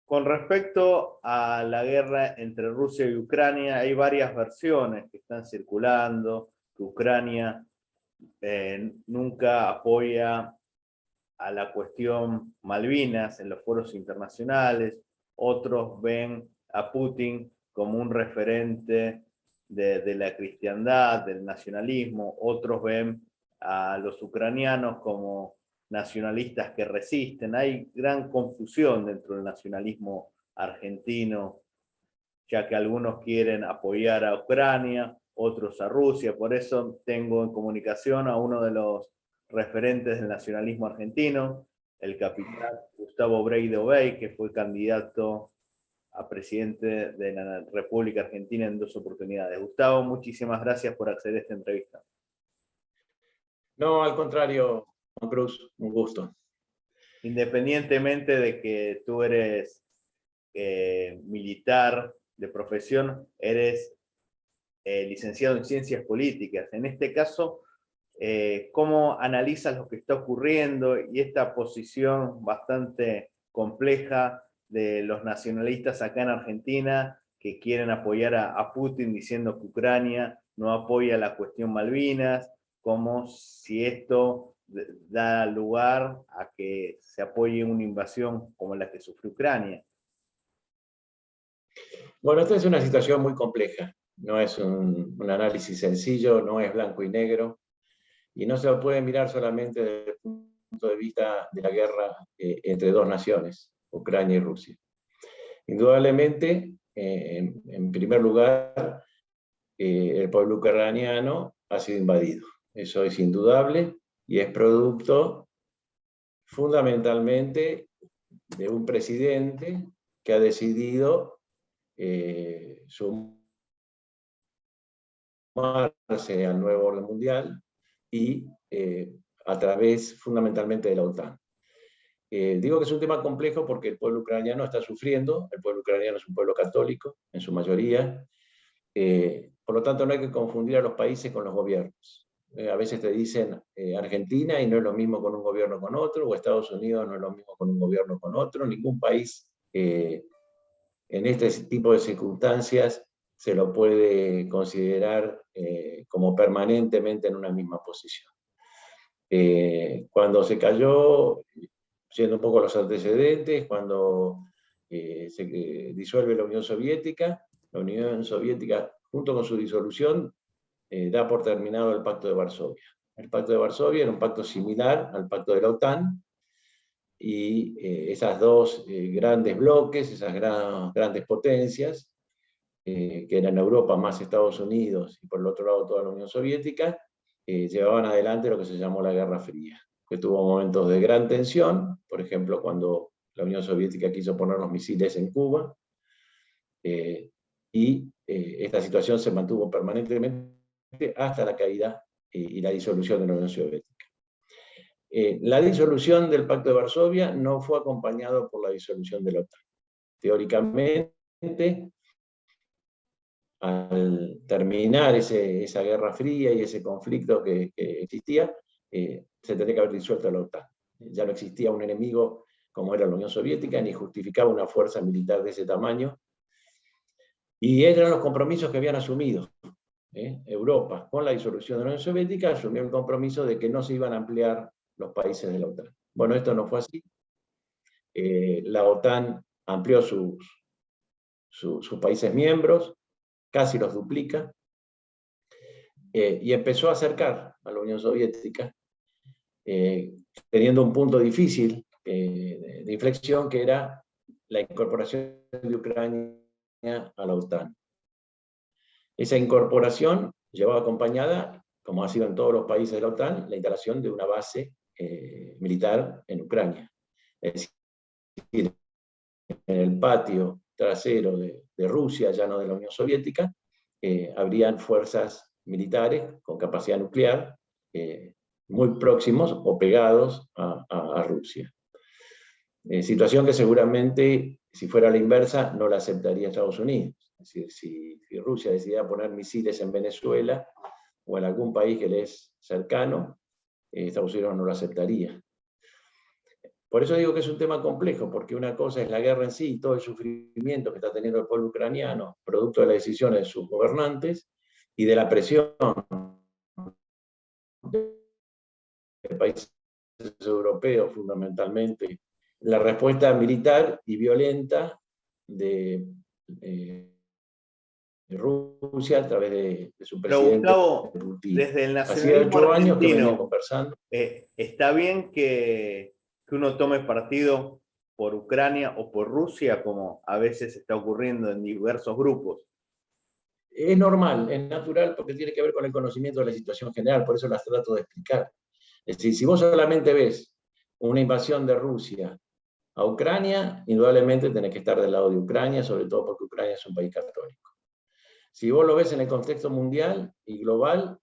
Con respecto a la guerra entre Rusia y Ucrania, hay varias versiones que están circulando, que Ucrania nunca apoya a la cuestión Malvinas en los foros internacionales, otros ven a Putin como un referente de la cristiandad, del nacionalismo, otros ven a los ucranianos como nacionalistas que resisten. Hay gran confusión dentro del nacionalismo argentino, ya que algunos quieren apoyar a Ucrania, otros a Rusia. Por eso tengo en comunicación a uno de los referentes del nacionalismo argentino, el capitán Gustavo Breido Bey, que fue candidato a presidente de la República Argentina en 2 oportunidades. Gustavo, muchísimas gracias por acceder a esta entrevista. No, al contrario, Juan Cruz, un gusto. Independientemente de que tú eres militar de profesión, eres licenciado en Ciencias Políticas. En este caso, ¿cómo analizas lo que está ocurriendo y esta posición bastante compleja de los nacionalistas acá en Argentina que quieren apoyar a Putin diciendo que Ucrania no apoya la cuestión Malvinas, como si esto da lugar a que se apoye una invasión como la que sufrió Ucrania? Bueno, esta es una situación muy compleja. No es un análisis sencillo, no es blanco y negro, y no se lo puede mirar solamente desde el punto de vista de la guerra entre dos naciones, Ucrania y Rusia. Indudablemente, en primer lugar, el pueblo ucraniano ha sido invadido. Eso es indudable y es producto fundamentalmente de un presidente que ha decidido sumarse al nuevo orden mundial y a través fundamentalmente de la OTAN. Digo que es un tema complejo porque el pueblo ucraniano está sufriendo. El pueblo ucraniano es un pueblo católico, en su mayoría. Por lo tanto, no hay que confundir a los países con los gobiernos. A veces te dicen Argentina y no es lo mismo con un gobierno con otro, o Estados Unidos no es lo mismo con un gobierno con otro. Ningún país en este tipo de circunstancias se lo puede considerar como permanentemente en una misma posición. Cuando se cayó, siendo un poco los antecedentes, cuando se disuelve la Unión Soviética junto con su disolución da por terminado el Pacto de Varsovia. El Pacto de Varsovia era un pacto similar al Pacto de la OTAN, y esas dos grandes bloques, esas grandes potencias, que eran Europa más Estados Unidos y por el otro lado toda la Unión Soviética, llevaban adelante lo que se llamó la Guerra Fría, que tuvo momentos de gran tensión, por ejemplo, cuando la Unión Soviética quiso poner los misiles en Cuba, y esta situación se mantuvo permanentemente hasta la caída y la disolución de la Unión Soviética. La disolución del Pacto de Varsovia no fue acompañado por la disolución de la OTAN. Teóricamente, al terminar esa Guerra Fría y ese conflicto que existía, se tendría que haber disuelto la OTAN. Ya no existía un enemigo como era la Unión Soviética, ni justificaba una fuerza militar de ese tamaño, y eran los compromisos que habían asumido. Europa, con la disolución de la Unión Soviética, asumió el compromiso de que no se iban a ampliar los países de la OTAN. Bueno, esto no fue así. La OTAN amplió sus países miembros, casi los duplica, y empezó a acercar a la Unión Soviética, teniendo un punto difícil de inflexión, que era la incorporación de Ucrania a la OTAN. Esa incorporación llevaba acompañada, como ha sido en todos los países de la OTAN, la instalación de una base militar en Ucrania. Es decir, en el patio trasero de Rusia, ya no de la Unión Soviética, habrían fuerzas militares con capacidad nuclear muy próximos o pegados a Rusia. Situación que seguramente, si fuera la inversa, no la aceptaría Estados Unidos. Es decir, si Rusia decidiera poner misiles en Venezuela o en algún país que le es cercano, Estados Unidos no lo aceptaría. Por eso digo que es un tema complejo, porque una cosa es la guerra en sí y todo el sufrimiento que está teniendo el pueblo ucraniano, producto de las decisiones de sus gobernantes y de la presión de países europeos fundamentalmente, la respuesta militar y violenta de Rusia a través de su Pero presidente Gustavo, Putin. desde el Hacía nacionalismo 8 años que venían argentino, conversando. ¿está bien que uno tome partido por Ucrania o por Rusia, como a veces está ocurriendo en diversos grupos? Es normal, es natural, porque tiene que ver con el conocimiento de la situación general, por eso las trato de explicar. Es decir, si vos solamente ves una invasión de Rusia a Ucrania, indudablemente tenés que estar del lado de Ucrania, sobre todo porque Ucrania es un país católico. Si vos lo ves en el contexto mundial y global,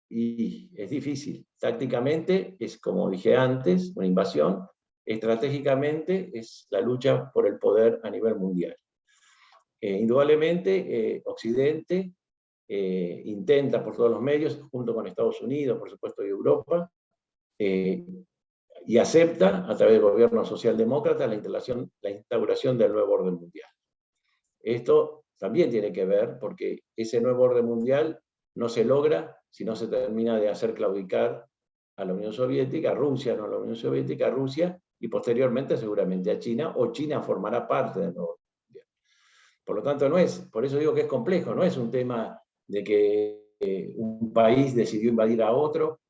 y es difícil. Tácticamente es, como dije antes, una invasión. Estratégicamente es la lucha por el poder a nivel mundial. Indudablemente, Occidente intenta por todos los medios, junto con Estados Unidos, por supuesto, y Europa, y acepta, a través del gobierno socialdemócrata, la instauración del nuevo orden mundial. Esto también tiene que ver porque ese nuevo orden mundial no se logra si no se termina de hacer claudicar a la Unión Soviética, a Rusia, no a la Unión Soviética, a Rusia, y posteriormente seguramente a China, o China formará parte del nuevo orden mundial. Por lo tanto, no es, por eso digo que es complejo, no es un tema de que un país decidió invadir a otro,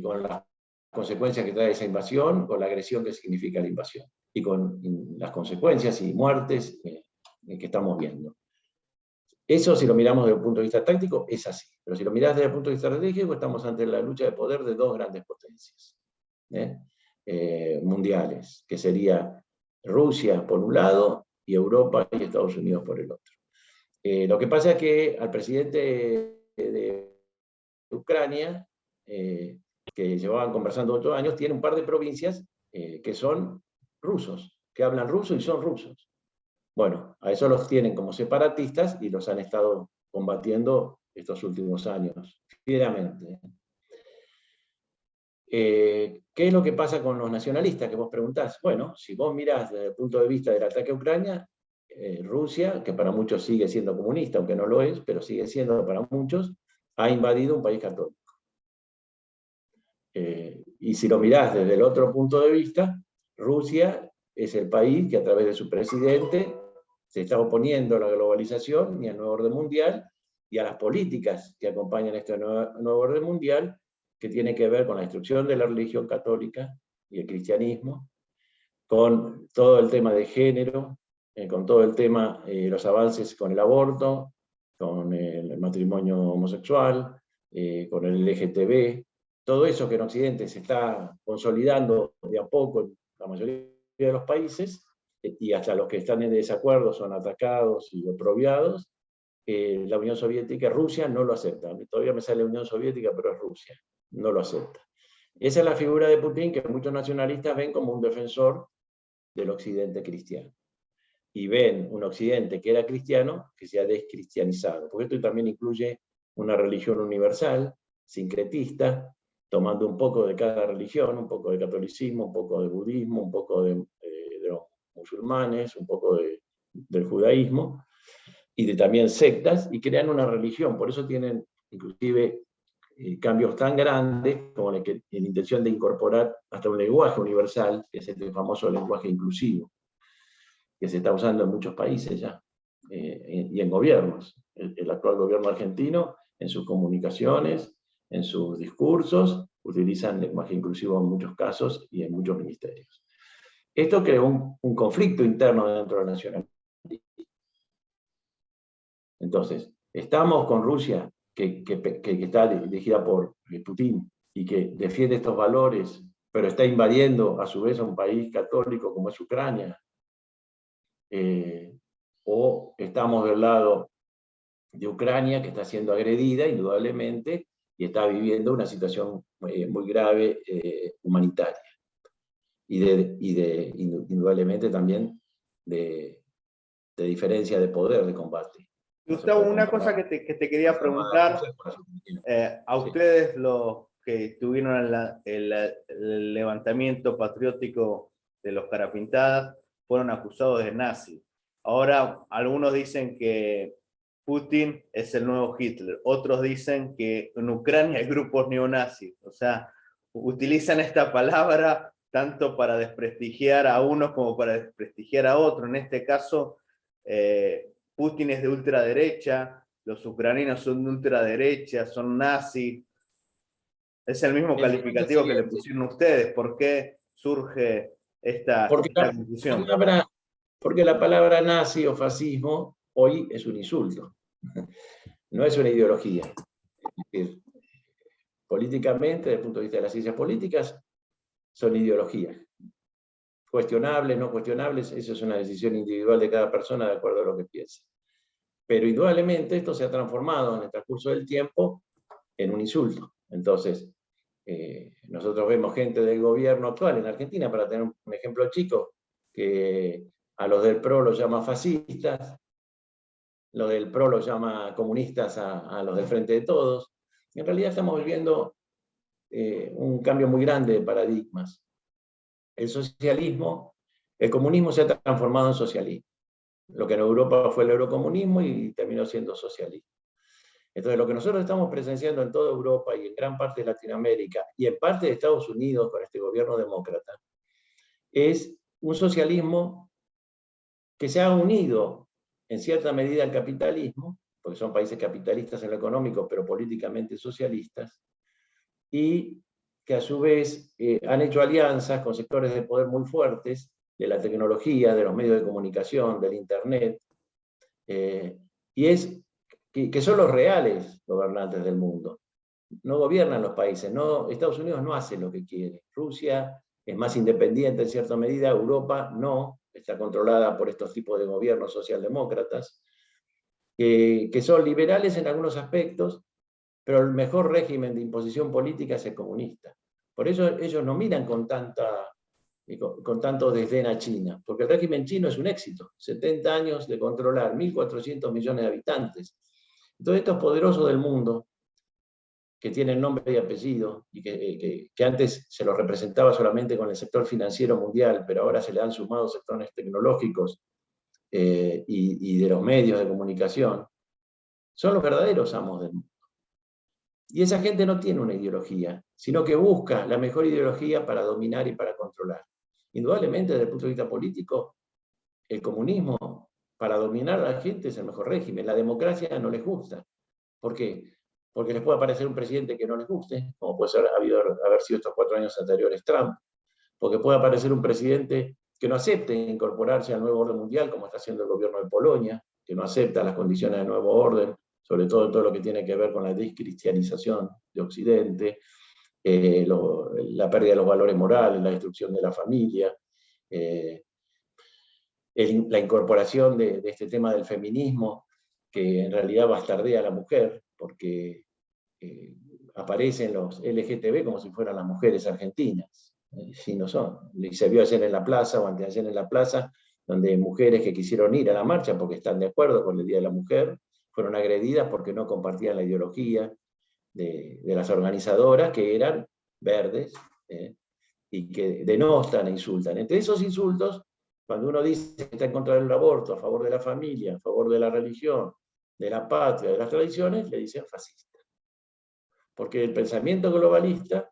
con las consecuencias que trae esa invasión, con la agresión que significa la invasión, y con las consecuencias y muertes que estamos viendo. Eso, si lo miramos desde el punto de vista táctico, es así. Pero si lo mirás desde el punto de vista estratégico, estamos ante la lucha de poder de dos grandes potencias mundiales, que sería Rusia por un lado y Europa y Estados Unidos por el otro. Lo que pasa es que al presidente de Ucrania, que llevaban conversando 8 años, tiene un par de provincias que son rusos, que hablan ruso y son rusos. Bueno, a eso los tienen como separatistas y los han estado combatiendo estos últimos años, fieramente. ¿Qué es lo que pasa con los nacionalistas que vos preguntás? Bueno, si vos mirás desde el punto de vista del ataque a Ucrania, Rusia, que para muchos sigue siendo comunista, aunque no lo es, pero sigue siendo para muchos, ha invadido un país católico. Y si lo mirás desde el otro punto de vista, Rusia es el país que a través de su presidente se está oponiendo a la globalización y al nuevo orden mundial y a las políticas que acompañan este nuevo orden mundial, que tiene que ver con la destrucción de la religión católica y el cristianismo, con todo el tema de género, con todo el tema, los avances con el aborto, con el matrimonio homosexual, con el LGTB, todo eso que en Occidente se está consolidando de a poco en la mayoría de los países, y hasta los que están en desacuerdo son atacados y oprobiados. La Unión Soviética, Rusia no lo acepta. Todavía me sale Unión Soviética, pero es Rusia, no lo acepta. Esa es la figura de Putin que muchos nacionalistas ven como un defensor del occidente cristiano. Y ven un occidente que era cristiano que se ha descristianizado. Porque esto también incluye una religión universal, sincretista, tomando un poco de cada religión, un poco de catolicismo, un poco de budismo, un poco de los musulmanes, un poco del judaísmo, y de también sectas, y crean una religión. Por eso tienen inclusive cambios tan grandes como la intención de incorporar hasta un lenguaje universal, que es el famoso lenguaje inclusivo, que se está usando en muchos países ya, y en gobiernos. El actual gobierno argentino, en sus comunicaciones, en sus discursos, utilizan lenguaje inclusivo en muchos casos y en muchos ministerios. Esto creó un conflicto interno dentro del nacionalismo. Entonces, estamos con Rusia, que está dirigida por Putin y que defiende estos valores, pero está invadiendo a su vez a un país católico como es Ucrania. O estamos del lado de Ucrania, que está siendo agredida indudablemente y está viviendo una situación muy grave humanitaria. Indudablemente también de diferencia de poder de combate. Gustavo, una cosa que te quería preguntar, a ustedes los que estuvieron en el levantamiento patriótico de los Carapintadas fueron acusados de nazi. Ahora, algunos dicen que Putin es el nuevo Hitler, otros dicen que en Ucrania hay grupos neonazis, o sea, utilizan esta palabra tanto para desprestigiar a unos como para desprestigiar a otros. En este caso, Putin es de ultraderecha, los ucranianos son de ultraderecha, son nazis. Es el mismo calificativo que le pusieron ustedes. ¿Por qué surge esta confusión? Porque la palabra nazi o fascismo hoy es un insulto, no es una ideología. Es decir, políticamente, desde el punto de vista de las ciencias políticas, son ideologías. Cuestionables, no cuestionables, eso es una decisión individual de cada persona de acuerdo a lo que piensa. Pero indudablemente esto se ha transformado en el transcurso del tiempo en un insulto. Entonces, nosotros vemos gente del gobierno actual en Argentina, para tener un ejemplo chico, que a los del PRO los llama fascistas, los del PRO los llama comunistas a los del Frente de Todos. En realidad estamos viviendo un cambio muy grande de paradigmas. El comunismo se ha transformado en socialismo. Lo que en Europa fue el eurocomunismo y terminó siendo socialismo. Entonces, lo que nosotros estamos presenciando en toda Europa y en gran parte de Latinoamérica y en parte de Estados Unidos con este gobierno demócrata, es un socialismo que se ha unido en cierta medida al capitalismo, porque son países capitalistas en lo económico, pero políticamente socialistas, y que a su vez han hecho alianzas con sectores de poder muy fuertes, de la tecnología, de los medios de comunicación, del Internet, y es que son los reales gobernantes del mundo. No gobiernan los países, no, Estados Unidos no hace lo que quiere, Rusia es más independiente en cierta medida, Europa no, está controlada por estos tipos de gobiernos socialdemócratas, que son liberales en algunos aspectos, pero el mejor régimen de imposición política es el comunista. Por eso ellos no miran con tanto desdén a China, porque el régimen chino es un éxito, 70 años de controlar 1.400 millones de habitantes. Entonces estos poderosos del mundo, que tienen nombre y apellido, y que antes se los representaba solamente con el sector financiero mundial, pero ahora se le han sumado sectores tecnológicos y de los medios de comunicación, son los verdaderos amos del mundo. Y esa gente no tiene una ideología, sino que busca la mejor ideología para dominar y para controlar. Indudablemente, desde el punto de vista político, el comunismo, para dominar a la gente, es el mejor régimen. La democracia no les gusta. ¿Por qué? Porque les puede aparecer un presidente que no les guste, como puede haber sido estos 4 años anteriores Trump, porque puede aparecer un presidente que no acepte incorporarse al nuevo orden mundial, como está haciendo el gobierno de Polonia, que no acepta las condiciones del nuevo orden, sobre todo en todo lo que tiene que ver con la descristianización de Occidente, la pérdida de los valores morales, la destrucción de la familia, la incorporación de este tema del feminismo, que en realidad bastardea a la mujer, porque aparecen los LGTB como si fueran las mujeres argentinas, si no son. Y se vio ayer en la plaza o anteayer en la plaza, donde mujeres que quisieron ir a la marcha porque están de acuerdo con el Día de la Mujer, fueron agredidas porque no compartían la ideología de las organizadoras, que eran verdes, y que denostan e insultan. Entre esos insultos, cuando uno dice que está en contra del aborto, a favor de la familia, a favor de la religión, de la patria, de las tradiciones, le dicen fascista. Porque el pensamiento globalista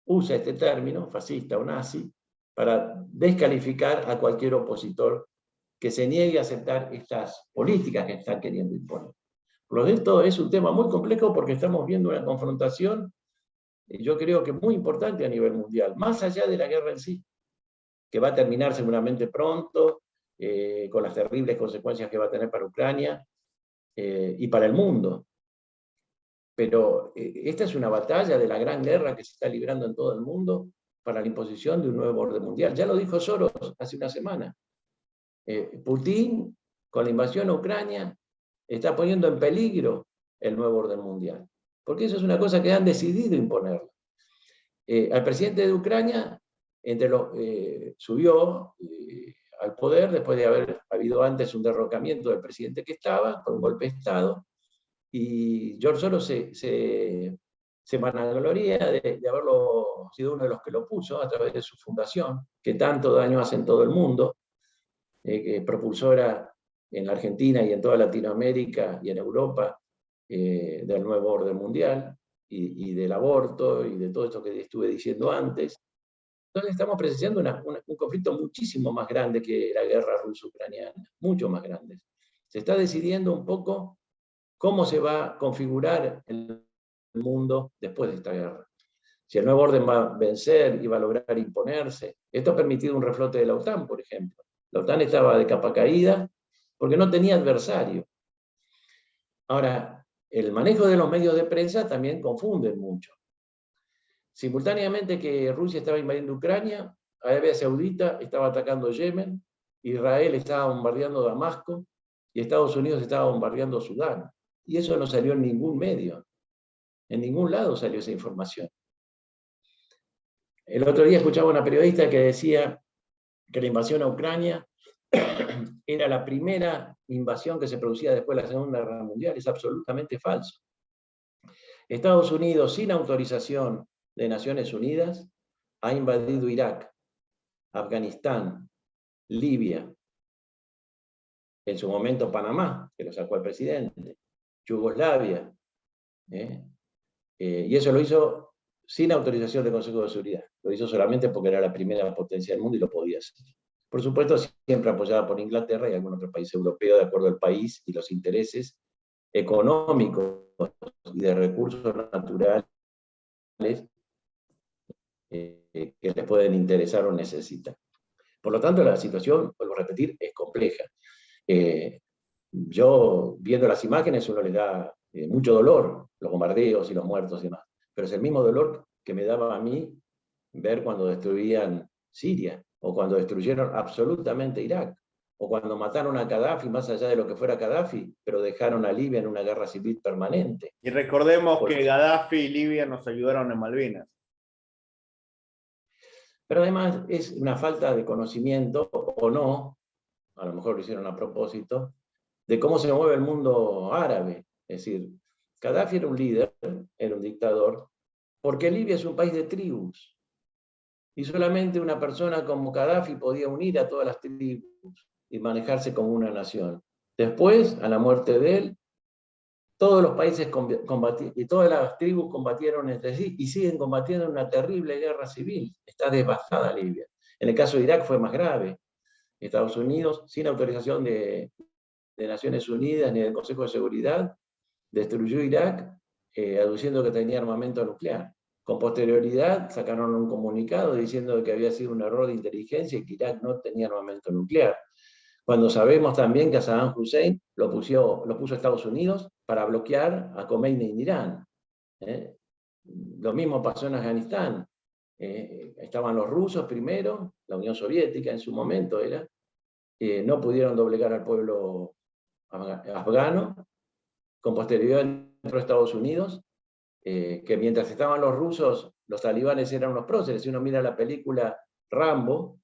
usa este término, fascista o nazi, para descalificar a cualquier opositor que se niegue a aceptar estas políticas que están queriendo imponer. Por lo tanto, es un tema muy complejo porque estamos viendo una confrontación, yo creo que muy importante a nivel mundial, más allá de la guerra en sí, que va a terminar seguramente pronto, con las terribles consecuencias que va a tener para Ucrania y para el mundo. Pero esta es una batalla de la gran guerra que se está librando en todo el mundo para la imposición de un nuevo orden mundial. Ya lo dijo Soros hace una semana. Putin, con la invasión a Ucrania, está poniendo en peligro el nuevo orden mundial. Porque eso es una cosa que han decidido imponerlo. Al presidente de Ucrania subió al poder después de haber habido antes un derrocamiento del presidente que estaba, por un golpe de Estado, y George Soros se vanagloria de haberlo sido uno de los que lo puso a través de su fundación, que tanto daño hace en todo el mundo, propulsora en la Argentina y en toda Latinoamérica y en Europa del nuevo orden mundial y del aborto y de todo esto que estuve diciendo antes. Entonces estamos presenciando un conflicto muchísimo más grande que la guerra ruso-ucraniana, mucho más grande. Se está decidiendo un poco cómo se va a configurar el mundo después de esta guerra. Si el nuevo orden va a vencer y va a lograr imponerse. Esto ha permitido un reflote de la OTAN, por ejemplo. La OTAN estaba de capa caída porque no tenía adversario. Ahora, el manejo de los medios de prensa también confunde mucho. Simultáneamente que Rusia estaba invadiendo Ucrania, Arabia Saudita estaba atacando Yemen, Israel estaba bombardeando Damasco y Estados Unidos estaba bombardeando Sudán. Y eso no salió en ningún medio. En ningún lado salió esa información. El otro día escuchaba a una periodista que decía que la invasión a Ucrania era la primera invasión que se producía después de la Segunda Guerra Mundial. Es absolutamente falso. Estados Unidos, sin autorización de Naciones Unidas, ha invadido Irak, Afganistán, Libia, en su momento Panamá, que lo sacó el presidente, Yugoslavia, y eso lo hizo sin autorización del Consejo de Seguridad. Lo hizo solamente porque era la primera potencia del mundo y lo podía hacer. Por supuesto, siempre apoyada por Inglaterra y algún otro país europeo, de acuerdo al país y los intereses económicos y de recursos naturales que les pueden interesar o necesitan. Por lo tanto, la situación, vuelvo a repetir, es compleja. Yo, viendo las imágenes, uno le da mucho dolor, los bombardeos y los muertos y demás, pero es el mismo dolor que me daba a mí ver cuando destruían Siria, o cuando destruyeron absolutamente Irak, o cuando mataron a Gaddafi, más allá de lo que fuera Gaddafi, pero dejaron a Libia en una guerra civil permanente. Y recordemos que Gaddafi y Libia nos ayudaron en Malvinas. Pero además es una falta de conocimiento, o no, a lo mejor lo hicieron a propósito, de cómo se mueve el mundo árabe. Es decir, Gaddafi era un líder, era un dictador, porque Libia es un país de tribus. Y solamente una persona como Gaddafi podía unir a todas las tribus y manejarse como una nación. Después, a la muerte de él, todos los países y todas las tribus combatieron entre sí y siguen combatiendo una terrible guerra civil. Está devastada Libia. En el caso de Irak fue más grave. Estados Unidos, sin autorización de Naciones Unidas ni del Consejo de Seguridad, destruyó Irak aduciendo que tenía armamento nuclear. Con posterioridad sacaron un comunicado diciendo que había sido un error de inteligencia y que Irak no tenía armamento nuclear. Cuando sabemos también que a Saddam Hussein lo puso Estados Unidos para bloquear a Khomeini en Irán. Lo mismo pasó en Afganistán. Estaban los rusos primero, la Unión Soviética en su momento era, no pudieron doblegar al pueblo afgano. Con posterioridad entró Estados Unidos, que mientras estaban los rusos, los talibanes eran unos próceres. Si uno mira la película Rambo,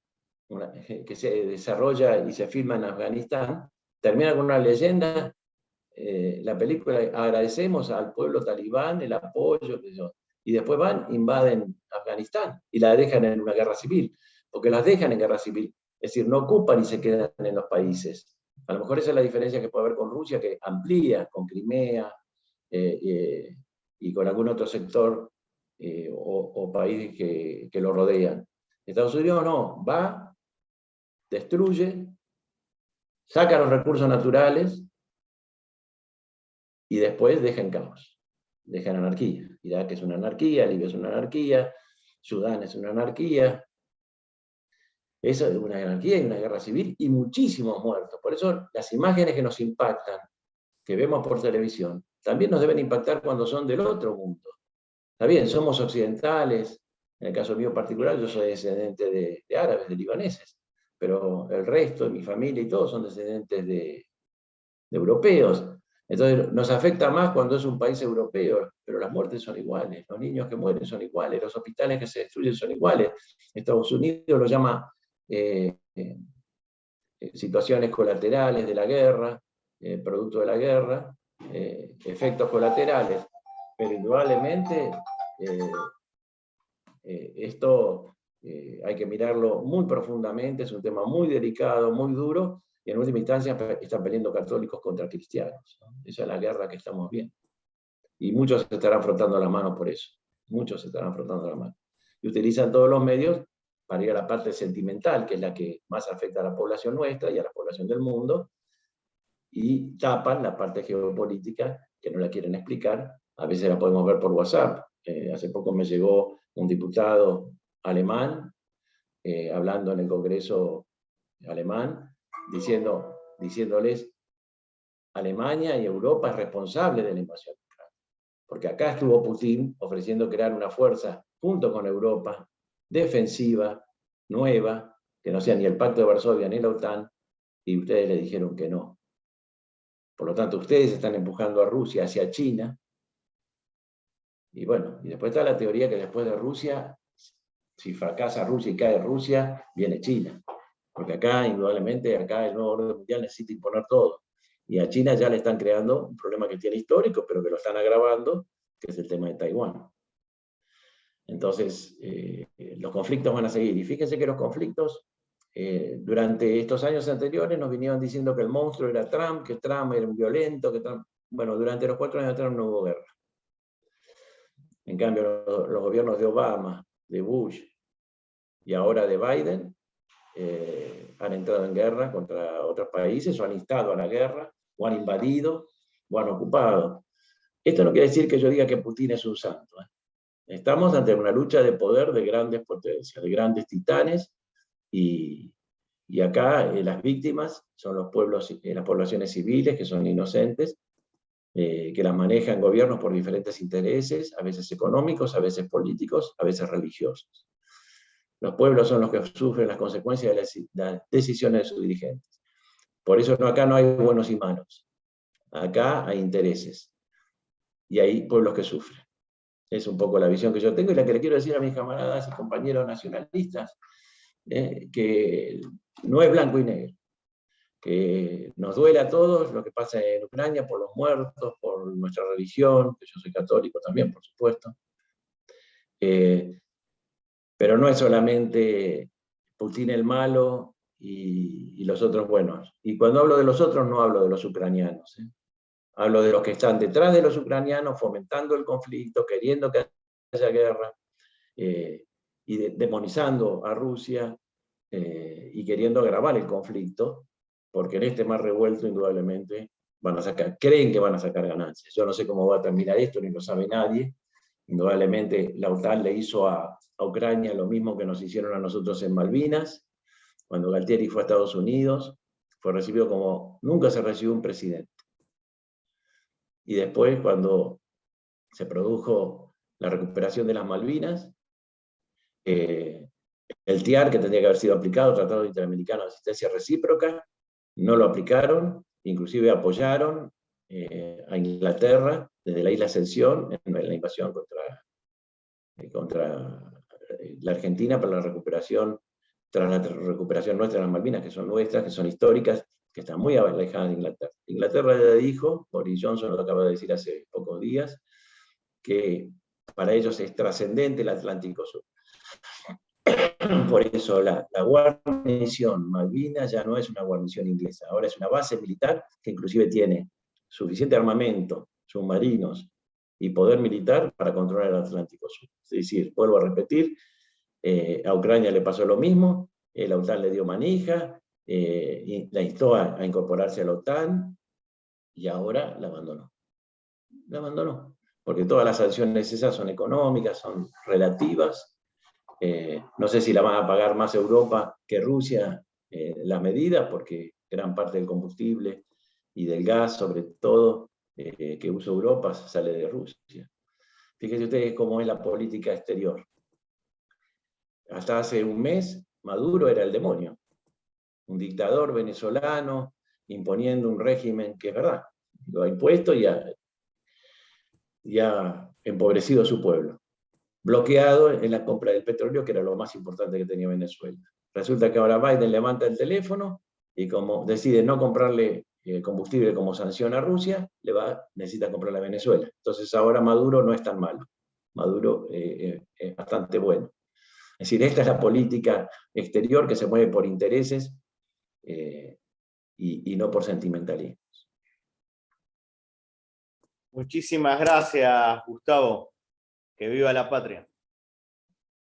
que se desarrolla y se filma en Afganistán, termina con una leyenda. La película, agradecemos al pueblo talibán el apoyo, y después van, invaden Afganistán y la dejan en una guerra civil, porque las dejan en guerra civil, es decir, no ocupan y se quedan en los países. A lo mejor esa es la diferencia que puede haber con Rusia, que amplía con Crimea y con algún otro sector o país que lo rodean. Estados Unidos no, va, destruye, saca los recursos naturales y después deja en caos, deja en anarquía. Irak es una anarquía, Libia es una anarquía, Sudán es una anarquía. Eso es una anarquía y una guerra civil y muchísimos muertos. Por eso las imágenes que nos impactan, que vemos por televisión, también nos deben impactar cuando son del otro mundo. Está bien, somos occidentales, en el caso mío particular, yo soy descendiente de árabes, de libaneses, pero el resto de mi familia y todos son descendientes de europeos. Entonces nos afecta más cuando es un país europeo, pero las muertes son iguales, los niños que mueren son iguales, los hospitales que se destruyen son iguales. Estados Unidos lo llama situaciones colaterales de la guerra, producto de la guerra, efectos colaterales, pero indudablemente esto hay que mirarlo muy profundamente, es un tema muy delicado, muy duro, y en última instancia están peleando católicos contra cristianos, ¿no? Esa es la guerra que estamos viendo. Y muchos se estarán frotando las manos por eso. Muchos se estarán frotando las manos. Y utilizan todos los medios para ir a la parte sentimental, que es la que más afecta a la población nuestra y a la población del mundo, y tapan la parte geopolítica, que no la quieren explicar. A veces la podemos ver por WhatsApp. Hace poco me llegó un diputado alemán, hablando en el Congreso alemán, diciéndoles: Alemania y Europa es responsable de la invasión de Ucrania. Porque acá estuvo Putin ofreciendo crear una fuerza junto con Europa, defensiva, nueva, que no sea ni el Pacto de Varsovia ni la OTAN, y ustedes le dijeron que no. Por lo tanto, ustedes están empujando a Rusia hacia China. Y bueno, y después está la teoría que después de Rusia, si fracasa Rusia y cae Rusia, viene China. Porque acá, indudablemente, acá el nuevo orden mundial necesita imponer todo. Y a China ya le están creando un problema que tiene histórico, pero que lo están agravando, que es el tema de Taiwán. Entonces, los conflictos van a seguir. Y fíjense que los conflictos, durante estos años anteriores, nos vinieron diciendo que el monstruo era Trump, que Trump era un violento, que Trump... Bueno, durante los 4 años de Trump no hubo guerra. En cambio, los gobiernos de Obama, de Bush y ahora de Biden han entrado en guerra contra otros países, o han instado a la guerra, o han invadido, o han ocupado. Esto no quiere decir que yo diga que Putin es un santo. Estamos ante una lucha de poder de grandes potencias, de grandes titanes, y acá las víctimas son los pueblos, las poblaciones civiles, que son inocentes, que las manejan gobiernos por diferentes intereses, a veces económicos, a veces políticos, a veces religiosos. Los pueblos son los que sufren las consecuencias de las decisiones de sus dirigentes. Por eso acá no hay buenos y malos. Acá hay intereses. Y hay pueblos que sufren. Es un poco la visión que yo tengo y la que le quiero decir a mis camaradas y compañeros nacionalistas, que no es blanco y negro. Que nos duele a todos lo que pasa en Ucrania por los muertos, por nuestra religión, que yo soy católico también, por supuesto. Pero no es solamente Putin el malo y los otros buenos. Y cuando hablo de los otros, no hablo de los ucranianos. Hablo de los que están detrás de los ucranianos, fomentando el conflicto, queriendo que haya guerra, y demonizando a Rusia, y queriendo agravar el conflicto, porque en este mar revuelto, indudablemente, creen que van a sacar ganancias. Yo no sé cómo va a terminar esto, ni lo sabe nadie. Indudablemente, la OTAN le hizo a Ucrania lo mismo que nos hicieron a nosotros en Malvinas. Cuando Galtieri fue a Estados Unidos, fue recibido como nunca se recibió un presidente. Y después, cuando se produjo la recuperación de las Malvinas, el TIAR, que tendría que haber sido aplicado, Tratado Interamericano de Asistencia Recíproca, no lo aplicaron, inclusive apoyaron a Inglaterra desde la isla Ascensión en la invasión contra la Argentina para la recuperación, tras la recuperación nuestra de las Malvinas, que son nuestras, que son históricas, que están muy alejadas de Inglaterra. Inglaterra ya dijo, Boris Johnson lo acaba de decir hace pocos días, que para ellos es trascendente el Atlántico Sur. Por eso la guarnición Malvinas ya no es una guarnición inglesa, ahora es una base militar que inclusive tiene suficiente armamento, submarinos y poder militar para controlar el Atlántico Sur. Es decir, vuelvo a repetir, a Ucrania le pasó lo mismo, la OTAN le dio manija, y la instó a incorporarse a la OTAN, y ahora la abandonó. La abandonó, porque todas las sanciones esas son económicas, son relativas. No sé si la van a pagar más Europa que Rusia las medidas, porque gran parte del combustible y del gas, sobre todo, que usa Europa, sale de Rusia. Fíjense ustedes cómo es la política exterior. Hasta hace un mes, Maduro era el demonio. Un dictador venezolano imponiendo un régimen que es verdad, lo ha impuesto y ha empobrecido a su pueblo. Bloqueado en la compra del petróleo, que era lo más importante que tenía Venezuela. Resulta que ahora Biden levanta el teléfono y como decide no comprarle combustible como sanción a Rusia, necesita comprarle a Venezuela. Entonces ahora Maduro no es tan malo. Maduro es bastante bueno. Es decir, esta es la política exterior que se mueve por intereses y no por sentimentalismo. Muchísimas gracias, Gustavo. Que viva la patria.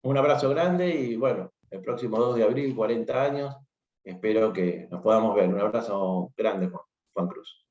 Un abrazo grande y bueno, el próximo 2 de abril, 40 años, espero que nos podamos ver. Un abrazo grande, Juan Cruz.